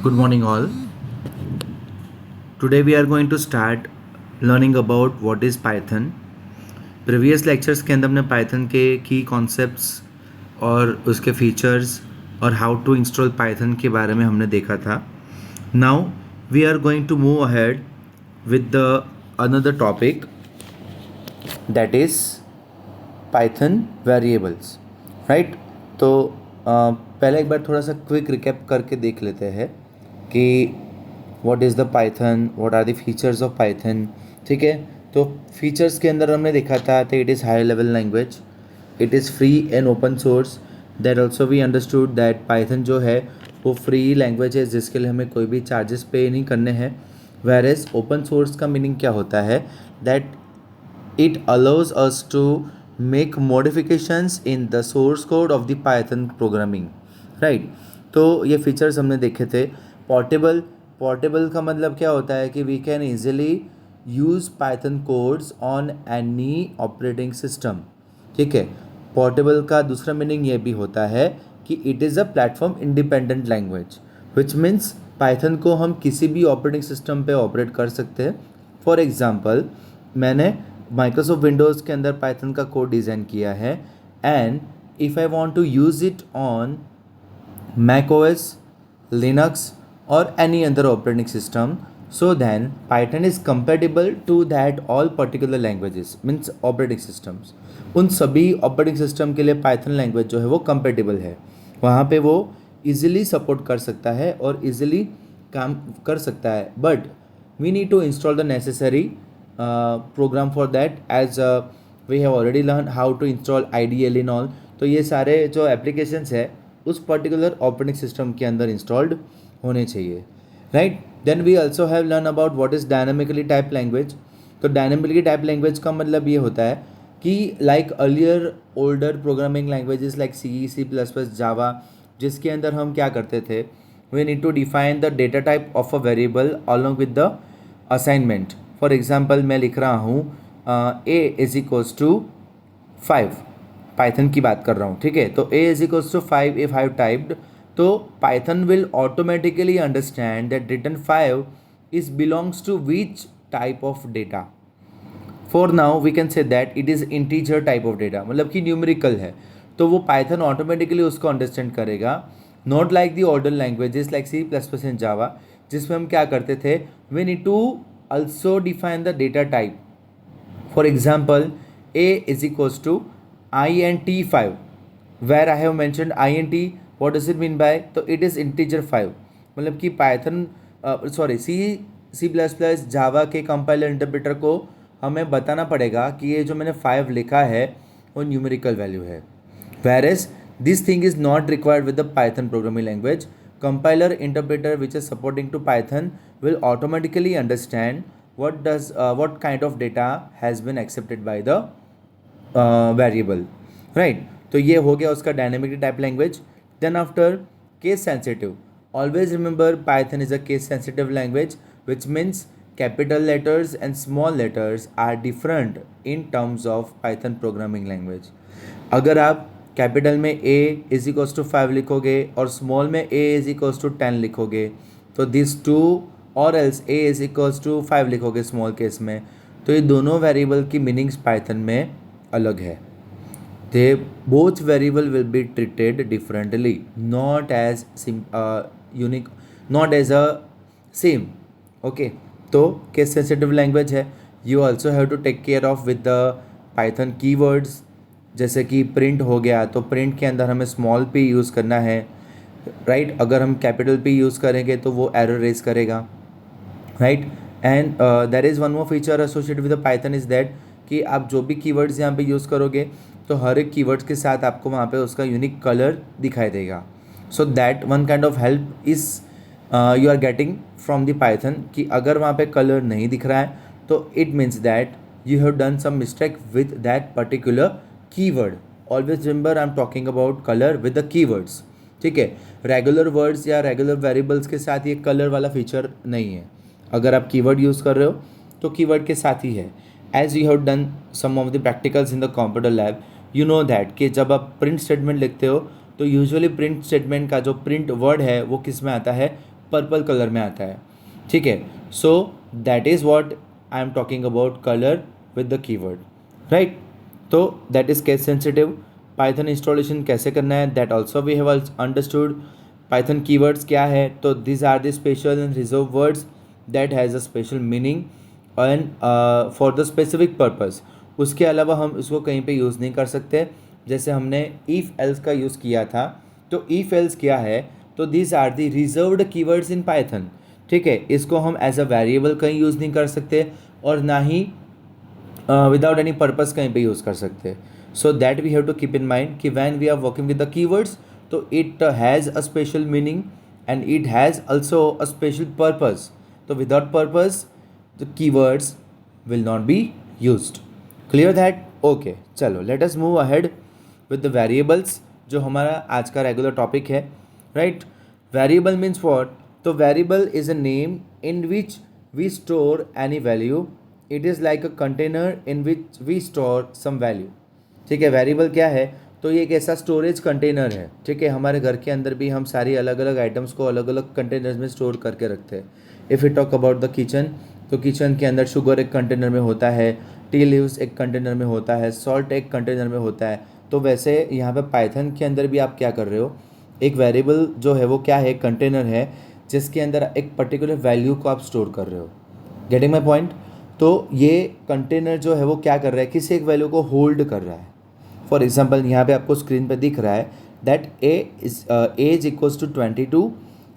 Good morning, all. Today we are going to start learning about what is Python. Previous lectures के अंदर हमने Python के की concepts और उसके features और how to install Python के बारे में हमने देखा था. Now we are going to move ahead with the another topic, that is Python variables, right? तो पहले एक बार थोड़ा सा क्विक रिकैप करके देख लेते हैं कि what is the Python, what are the features of Python. ठीक है, तो फीचर्स के अंदर हमने देखा था कि it is high level language, it is free and open source. That also we understood that Python जो है वो फ्री लैंग्वेज है जिसके लिए हमें कोई भी चार्जेस पे नहीं करने हैं. वेयर एज ओपन सोर्स का मीनिंग क्या होता है, that it allows us to make modifications in the source code of the Python programming, right? तो ये फीचर्स हमने देखे थे. पोर्टेबल का मतलब क्या होता है कि we can easily use Python codes on any operating system. ठीक है, पोर्टेबल का दूसरा मीनिंग ये भी होता है कि it is a platform independent language, which means Python को हम किसी भी ऑपरेटिंग सिस्टम पे ऑपरेट कर सकते हैं. फॉर एग्जांपल, मैंने माइक्रोसॉफ्ट विंडोज़ के अंदर पाइथन का कोड डिज़ाइन किया है, and if I want to use it on Mac OS, Linux और any other operating system, so then python is compatible to that all particular languages, means operating systems. उन सभी operating system के लिए Python language जो है वो compatible है. वहाँ पे वो इजीली सपोर्ट कर सकता है और इजीली काम कर सकता है. But we need to install the necessary program for that, as we have already learn how to install IDL in all. तो ये सारे जो एप्लीकेशंस है उस पर्टिकुलर ऑपरेटिंग सिस्टम के अंदर इंस्टॉल्ड होने चाहिए, right? Then we also have learn about what is dynamically type language. तो डायनामिकली टाइप लैंग्वेज का मतलब ये होता है कि like earlier older programming languages like C++, Java, जिसके अंदर हम क्या करते थे, we need to define the data type of a variable along with the assignment. For example, मैं लिख रहा हूँ A=5, पाइथन की बात कर रहा हूँ. ठीक है, तो A=5 if I have typed, तो Python will automatically understand that return 5 is belongs to which type of data. For now we can say that it is integer type of data, मतलब कि न्यूमेरिकल है, तो वो Python automatically उसको understand करेगा. Not like the older languages like C++ and Java, जिसमें हम क्या करते थे, we need to also define the data type. For example, A=int5, where I have mentioned int. What does it mean by? तो it is integer 5, मतलब कि Python C++ जावा के compiler interpreter को हमें बताना पड़ेगा कि ये जो मैंने 5 लिखा है वो न्यूमेरिकल वैल्यू है. whereas this thing is not required with the Python programming language. Compiler interpreter which is supporting to Python will automatically understand what kind of data has been accepted by the variable, right? तो ये हो गया उसका dynamic type language. Then after, case sensitive. Always remember Python is a case sensitive language, which means capital letters and small letters are different in terms of Python programming language. अगर आप capital में A=5 लिखोगे और small में A=10 लिखोगे, तो this to, और else A=5 लिखोगे स्मॉल केस में, तो ये दोनों वेरिएबल की मीनिंग्स पाइथन में अलग है. They both variable will be treated differently, not as unique, not as a same. Okay, तो case sensitive language है. You also have to take care of with the Python keywords, जैसे कि print हो गया, तो print के अंदर हमें small p यूज़ करना है, right? अगर हम capital P यूज़ करेंगे तो वो error raise करेगा, right? And there is one more feature associated with the Python is that कि आप जो भी कीवर्ड्स यहाँ पे यूज़ करोगे तो हर एक कीवर्ड्स के साथ आपको वहाँ पे उसका यूनिक कलर दिखाई देगा. So that one kind of help is you are getting from the Python, कि अगर वहाँ पे कलर नहीं दिख रहा है तो it means that you have done some mistake with that particular keyword. Always remember I am talking about colour with the keywords. ठीक है, रेगुलर वर्ड्स या रेगुलर वेरिएबल्स के साथ ये कलर वाला फीचर नहीं है. अगर आप कीवर्ड यूज़ कर रहे हो तो कीवर्ड के साथ ही है. As you have done some of the practicals in the computer lab, you know that कि जब आप प्रिंट स्टेटमेंट लिखते हो तो यूजुअली प्रिंट स्टेटमेंट का जो प्रिंट वर्ड है वो किस में आता है, पर्पल कलर में आता है, ठीक है। So that is what I am talking about colour with the keyword, right. तो that is case sensitive. Python installation कैसे करना है, that also we have understood. Python keywords क्या है, तो this are the special and reserve words that has a special meaning and for the specific purpose. उसके अलावा हम इसको कहीं पे यूज़ नहीं कर सकते। जैसे हमने इफ़ एल्स का यूज़ किया था, तो इफ़ एल्स क्या है, तो these are the reserved keywords in Python, ठीक है। इसको हम एज अ वेरिएबल कहीं यूज़ नहीं कर सकते और ना ही विदाउट एनी पर्पस कहीं पे यूज़ कर सकते। So that we have to keep in mind कि when we are working with the keywords, तो it has a special meaning and it has also a special purpose. तो without purpose the keywords will not be used. Clear that? Okay, चलो let us move ahead with the variables, जो हमारा आज का regular topic है, right. Variable means what? तो variable is a name in which we store any value. It is like a container in which we store some value, ठीक है। Variable क्या है? तो ये एक ऐसा स्टोरेज कंटेनर है, ठीक है। हमारे घर के अंदर भी हम सारी अलग अलग आइटम्स को अलग अलग कंटेनर्स में स्टोर करके रखते हैं। If you talk about the kitchen, तो किचन के अंदर शुगर एक कंटेनर में होता है, टी लीव्स एक कंटेनर में होता है, सॉल्ट एक कंटेनर में होता है। तो वैसे यहाँ पे पाइथन के अंदर भी आप क्या कर रहे हो, एक वेरिएबल जो है वो क्या है, कंटेनर है जिसके अंदर एक पर्टिकुलर वैल्यू को आप स्टोर कर रहे हो। Getting my point? तो ये कंटेनर जो है वो क्या कर रहा है, किसी एक वैल्यू को होल्ड कर रहा है। फॉर एग्जाम्पल यहाँ पे आपको स्क्रीन पे दिख रहा है that age equals to 22,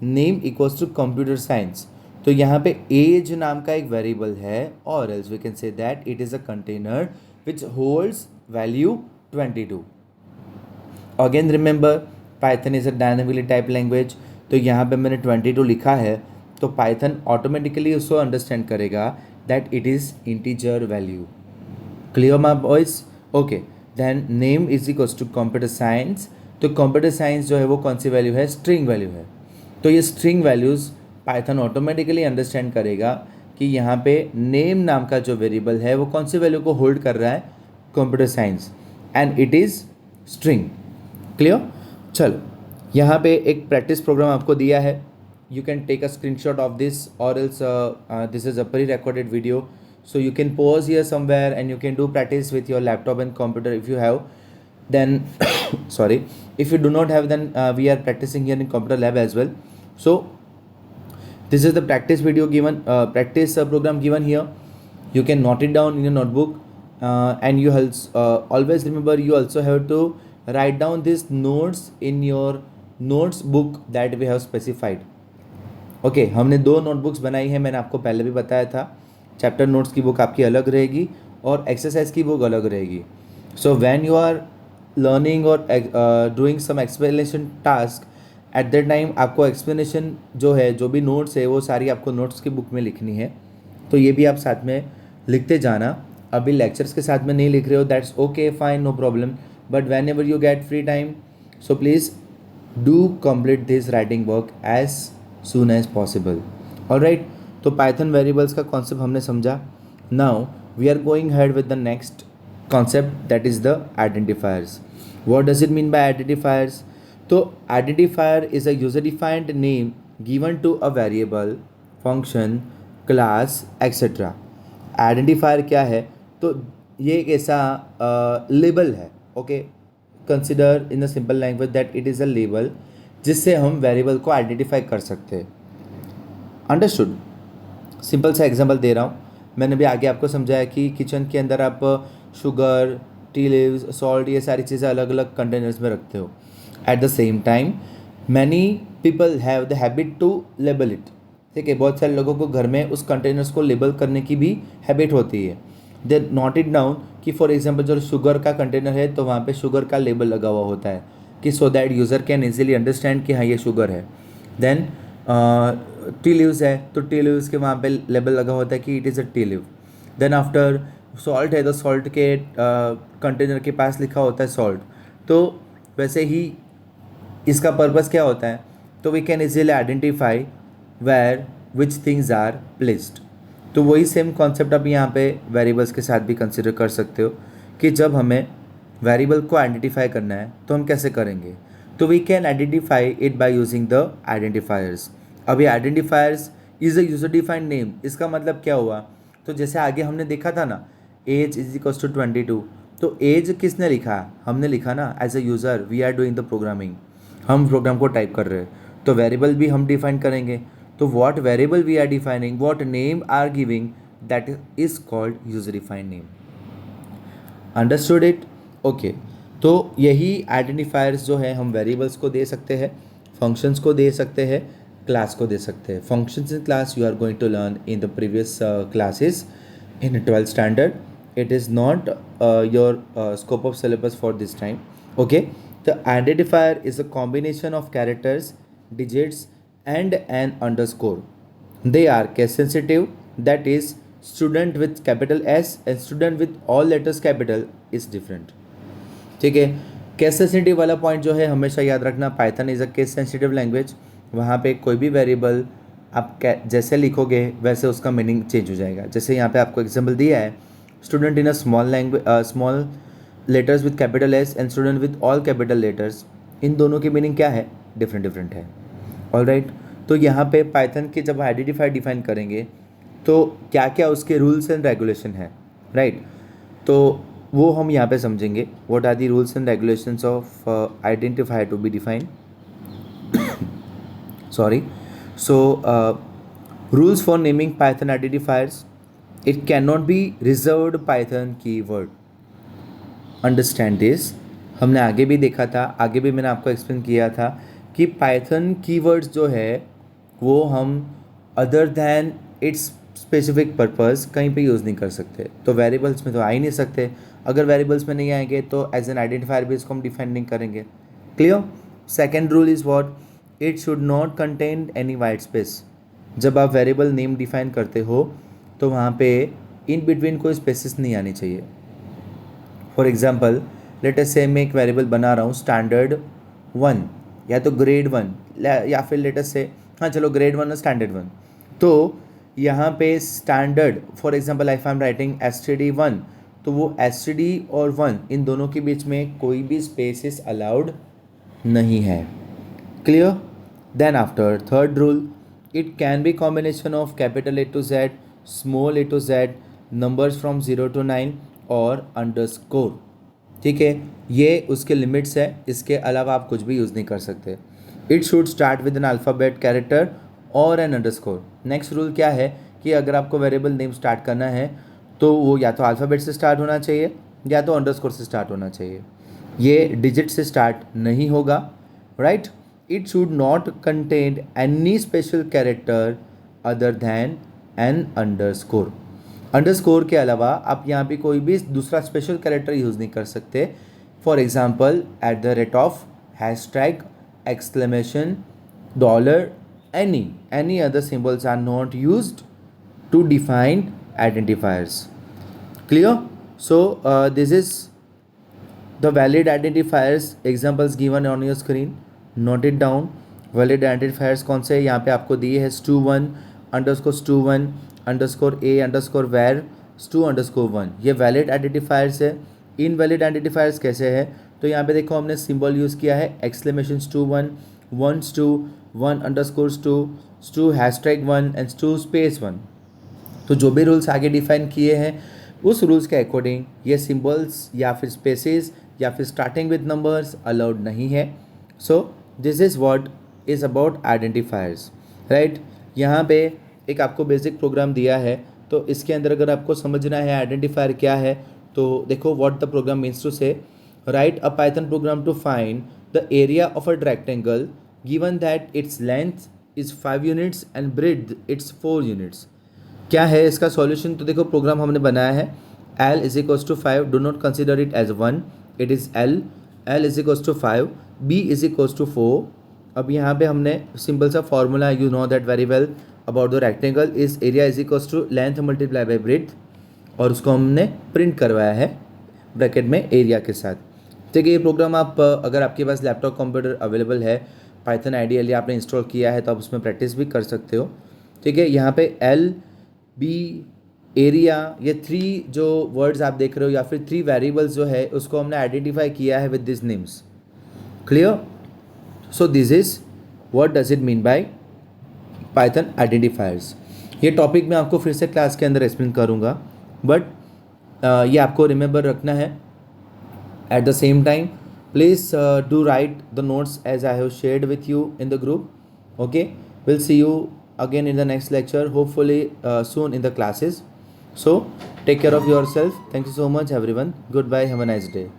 name equals to computer science. तो यहाँ पे एज नाम का एक वेरिएबल है, और else we can say that it is a container which holds value 22। Again remember, Python is a dynamically type language. तो यहाँ पे मैंने 22 लिखा है, तो पाइथन ऑटोमेटिकली उसको अंडरस्टैंड करेगा that it is integer value. Clear my boys? Okay, then name is equals to computer science. तो कंप्यूटर साइंस जो है वो कौन सी वैल्यू है, स्ट्रिंग वैल्यू है। तो ये string values Python automatically understand करेगा कि यहाँ पे नेम नाम का जो वेरिएबल है वो कौन सी वैल्यू को होल्ड कर रहा है, computer science, and it is string. Clear? चलो, यहाँ पे एक प्रैक्टिस प्रोग्राम आपको दिया है। You can take a screenshot of this or else this is a pre recorded video, so you can pause here somewhere and you can do practice with your laptop and computer if you have. Then sorry, if you do not have, then we are practicing here in computer lab as well. So this is the practice video given, practice program given here. You can note it down in your notebook, and you always remember, you also have to write down these notes in your notes book that we have specified. Okay, हमने 2 notebooks बनाई हैं, मैंने आपको पहले भी बताया था। Chapter notes की बुक आपकी अलग रहेगी और एक्सरसाइज की बुक अलग रहेगी। So when you are learning or doing some explanation task, at that time आपको एक्सप्लेनेशन जो है, जो भी नोट्स है, वो सारी आपको नोट्स की बुक में लिखनी है। तो ये भी आप साथ में लिखते जाना। अभी लेक्चर्स के साथ में नहीं लिख रहे हो, that's okay, fine, no problem, but whenever you get free time, so please do complete this writing work as soon as possible. Alright, तो पाइथन वेरिएबल्स का कॉन्सेप्ट हमने समझा। Now we are going head with the next concept, that is the identifiers. What does it mean by identifiers? तो identifier is a user defined name given to a variable, function, class, etcetera. Identifier क्या है? तो ये एक ऐसा label है, okay. Consider in the simple language that it is a label जिससे हम वेरिएबल को आइडेंटिफाई कर सकते हैं। अंडरस्टूड? सिंपल सा एग्जांपल दे रहा हूँ। मैंने भी आगे आपको समझाया कि किचन के अंदर आप शुगर, टी लीव्स, सॉल्ट, ये सारी चीज़ें अलग अलग कंटेनर्स में रखते हो। At the same time many people have the habit to label it, ठीक है। बहुत सारे लोगों को घर में उस कंटेनर्स को लेबल करने की भी हैबिट होती है। दे नोट इट डाउन कि फॉर एग्जाम्पल जो शुगर का कंटेनर है, तो वहाँ पे शुगर का लेबल लगा हुआ होता है कि so that user can easily understand कि हाँ ये शुगर है। देन टी लीव्स है, तो टी लीव्स के वहाँ पे लेबल लगा होता है कि it is a tea leave. Then after salt है, तो सॉल्ट के कंटेनर के पास लिखा होता है सॉल्ट। तो वैसे ही इसका पर्पस क्या होता है? तो we can easily identify where which things are placed. तो वही सेम कॉन्सेप्ट आप यहाँ पे वेरिएबल्स के साथ भी कंसिडर कर सकते हो कि जब हमें वेरिएबल को आइडेंटिफाई करना है तो हम कैसे करेंगे। तो we can identify it by using the identifiers. अभी identifiers is a user defined name, इसका मतलब क्या हुआ? तो जैसे आगे हमने देखा था ना, एज इज इक्वल्स टू 22, तो एज किसने लिखा? हमने लिखा ना, as a user we are doing the programming, हम प्रोग्राम को टाइप कर रहे हैं, तो वेरिएबल भी हम डिफाइन करेंगे। तो what variable we are defining, what name are giving, that is called user defined name. Understood it? Okay, तो यही आइडेंटिफायर्स जो है हम वेरिएबल्स को दे सकते हैं, फंक्शंस को दे सकते हैं, क्लास को दे सकते हैं। Functions in class you are going to learn in the previous classes in 12th standard. It is not your scope of syllabus for this time. Okay, the identifier is a combination of characters, digits and an underscore. They are case sensitive, that is student with capital S and student with all letters capital is different. ठीक है, case sensitive वाला point जो है हमेशा याद रखना, Python is a case sensitive language. वहाँ पे कोई भी वेरिएबल आप जैसे लिखोगे वैसे उसका मीनिंग चेंज हो जाएगा। जैसे यहाँ पे आपको एग्जांपल दिया है, student in a small letters with capital S and student with all capital letters, इन दोनों की मीनिंग क्या है? डिफरेंट डिफरेंट है। ऑलराइट, तो यहाँ पे पाइथन के जब आइडेंटिफायर डिफाइन करेंगे तो क्या क्या उसके रूल्स एंड रेगुलेशन है, राइट? तो वो हम यहाँ पे समझेंगे, what are the rules and regulations of identifier to be defined. Sorry, so rules for naming Python identifiers, it can not be reserved Python keyword. Understand this, हमने आगे भी देखा था, आगे भी मैंने आपको एक्सप्लेन किया था कि पाइथन कीवर्ड्स जो है वो हम other than it's specific purpose कहीं पे यूज़ नहीं कर सकते। तो वेरिएबल्स में तो आ ही नहीं सकते, अगर वेरिएबल्स में नहीं आएंगे तो एज एन आइडेंटिफायर भी इसको हम डिफाइन नहीं करेंगे। Clear? Second rule is what? It should not contain any white space. जब आप वेरिएबल नेम डिफाइन करते हो तो वहाँ पे इन बिटवीन कोई स्पेसिस नहीं आनी चाहिए। फॉर एग्जाम्पल, लेट अस से मैं एक वेरिएबल बना रहा हूँ स्टैंडर्ड 1 या तो ग्रेड 1 या फिर लेट अस से, हाँ चलो ग्रेड 1 और स्टैंडर्ड 1, तो यहाँ पे standard, for example if I am writing std1, तो वो std और 1 इन दोनों के बीच में कोई भी स्पेसिस अलाउड नहीं है। Clear? Then after third rule, it can be combination of capital A to Z, small a to Z, numbers from 0 to 9 और अंडरस्कोर। ठीक है, ये उसके लिमिट्स है, इसके अलावा आप कुछ भी यूज़ नहीं कर सकते। It should start with N alphabet, character और एन अंडरस्कोर। नेक्स्ट रूल क्या है कि अगर आपको वेरिएबल नेम स्टार्ट करना है तो वो या तो अल्फ़ाबेट से स्टार्ट होना चाहिए या तो अंडरस्कोर से स्टार्ट होना चाहिए, ये डिजिट से स्टार्ट नहीं होगा, right? It should not contain any special character other than an underscore. Underscore के अलावा आप यहाँ पे कोई भी दूसरा स्पेशल कैरेक्टर यूज़ नहीं कर सकते। For example @, hashtag, exclamation, dollar, any other symbols are not used to define identifiers. Clear? So this is the valid identifiers examples given on your screen. Note it down. Valid identifiers कौन से यहाँ पे आपको दिए है? stu1 underscore stu1 underscore a underscore var stu underscore 1, ये valid identifiers है। Invalid identifiers कैसे है? तो यहाँ पे देखो हमने सिंबल यूज़ किया है exclamation stu1, 1 stu, 1 underscore stu hashtag 1 and stu space 1। तो जो भी रूल्स आगे डिफाइन किए हैं उस रूल्स के अकॉर्डिंग ये सिंबल्स या फिर स्पेसेस या फिर स्टार्टिंग विद नंबर्स अलाउड नहीं है। So this is what is about identifiers, right? यहाँ पे एक आपको बेसिक प्रोग्राम दिया है, तो इसके अंदर अगर आपको समझना है आइडेंटिफायर क्या है तो देखो what the program means to say, right a Python program to find the area of a rectangle given that its length is 5 units and breadth its 4 units. क्या है इसका सॉल्यूशन? तो देखो प्रोग्राम हमने बनाया है, L is equals to 5, do not consider it as 1, it is L is equals to 5, B is equals to 4। अब यहाँ पे हमने सिंपल सा formula, you know that very well about the rectangle is area is equals to length multiply by breadth, और उसको हमने print करवाया है ब्रैकेट में एरिया के साथ। ठीक है, ये प्रोग्राम आप अगर आपके पास लैपटॉप कंप्यूटर अवेलेबल है, पाइथन आइडियली आपने इंस्टॉल किया है तो आप उसमें प्रैक्टिस भी कर सकते हो। ठीक है, यहाँ पे L, B, एरिया, ये 3 जो वर्ड्स आप देख रहे हो या फिर 3 वेरिएबल्स जो है उसको हमने आइडेंटिफाई किया है with this names. Clear? So this is what does it mean bye Python identifiers. ये टॉपिक मैं आपको फिर से क्लास के अंदर एक्सप्लेन करूँगा, बट ये आपको रिमेंबर रखना है। At the same time please do write the notes as I have shared with you in the group. Okay, we'll see you again in the next lecture, hopefully soon in the classes. So take care of yourself. Thank you so much everyone. Goodbye, have a nice day.